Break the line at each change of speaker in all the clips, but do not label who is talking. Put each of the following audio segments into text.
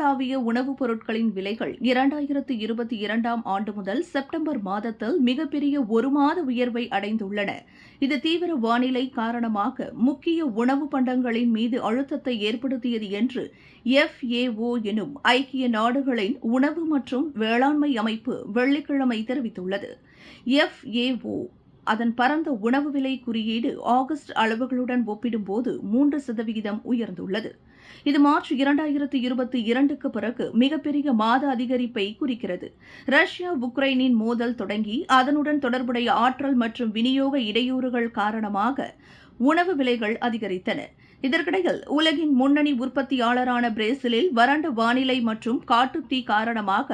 உலகளாவிய உணவுப் பொருட்களின் விலைகள் 2022ஆம் ஆண்டு முதல் செப்டம்பர் மாதத்தில் மிகப்பெரிய ஒரு மாத உயர்வை அடைந்துள்ளன. இது தீவிர வானிலை காரணமாக முக்கிய உணவு பண்டங்களின் மீது அழுத்தத்தை ஏற்படுத்தியது என்று FAO எனும் ஐக்கிய நாடுகளின் உணவு மற்றும் வேளாண்மை அமைப்பு வெள்ளிக்கிழமை தெரிவித்துள்ளது. FAO அதன் பரந்த உணவு விலை குறியீடு ஆகஸ்ட் அளவுகளுடன் ஒப்பிடும்போது 3% உயர்ந்துள்ளது. இது மார்ச் 2022க்கு பிறகு மிகப்பெரிய மாத அதிகரிப்பை குறிக்கிறது. ரஷ்யா உக்ரைனின் மோதல் தொடங்கி அதனுடன் தொடர்புடைய ஆற்றல் மற்றும் விநியோக இடையூறுகள் காரணமாக உணவு விலைகள் அதிகரித்தன. இதற்கிடையில் உலகின் முன்னணி உற்பத்தியாளரான பிரேசிலில் வறண்ட வானிலை மற்றும் காட்டுத்தீ காரணமாக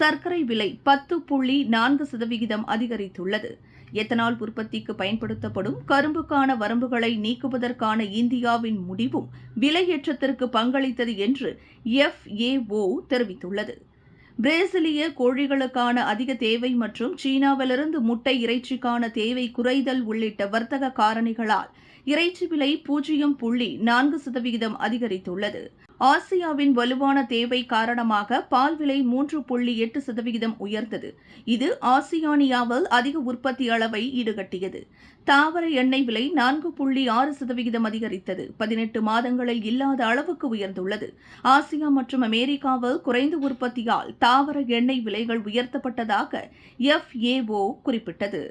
சர்க்கரை விலை 10.4% அதிகரித்துள்ளது. எத்தனால் உற்பத்திக்கு பயன்படுத்தப்படும் கரும்புக்கான வரம்புகளை நீக்குவதற்கான இந்தியாவின் முடிவும் விலையேற்றத்திற்கு பங்களித்தது என்று FAO தெரிவித்துள்ளது. பிரேசிலிய கோழிகளுக்கான அதிக தேவை மற்றும் சீனாவிலிருந்து முட்டை இறைச்சிக்கான தேவை குறைதல் உள்ளிட்ட வர்த்தக காரணிகளால் இறைச்சி விலை 0.4% அதிகரித்துள்ளது. ஆசியாவின் வலுவான தேவை காரணமாக பால் விலை 3.8% உயர்ந்தது. இது ஆசியானியாவில் அதிக உற்பத்தி அளவை ஈடுகட்டியது. தாவர எண்ணெய் விலை 4.6% அதிகரித்தது. 18 மாதங்களில் இல்லாத அளவுக்கு உயர்ந்துள்ளது. ஆசியா மற்றும் அமெரிக்காவில் குறைந்த உற்பத்தியால் தாவர எண்ணெய் விலைகள் உயர்த்தப்பட்டதாக FAO குறிப்பிட்டது.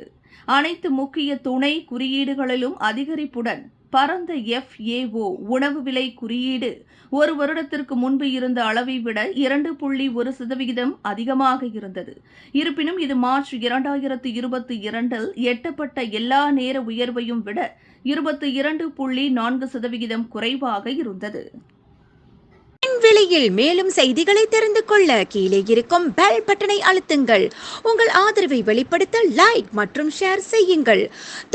அனைத்து முக்கிய துணை குறியீடுகளிலும் அதிகரிப்புடன் பரந்த FAO உணவு விலை குறியீடு ஒரு வருடத்திற்கு முன்பு இருந்த அளவை விட 2.1% அதிகமாக இருந்தது. இருப்பினும் இது மார்ச் 2022இல் எட்டப்பட்ட எல்லா நேர உயர்வையும் விட 22.4% குறைவாக இருந்தது.
விலையில் மேலும் செய்திகளை தெரிந்து கொள்ள கீழே இருக்கும் பெல் பட்டனை அழுத்துங்கள். உங்கள் ஆதரவை வெளிப்படுத்த லைக் மற்றும் ஷேர் செய்யுங்கள்.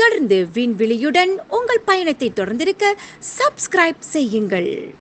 தொடர்ந்து விண்வெளியுடன் உங்கள் பயணத்தை தொடர்ந்திருக்க சப்ஸ்கிரைப் செய்யுங்கள்.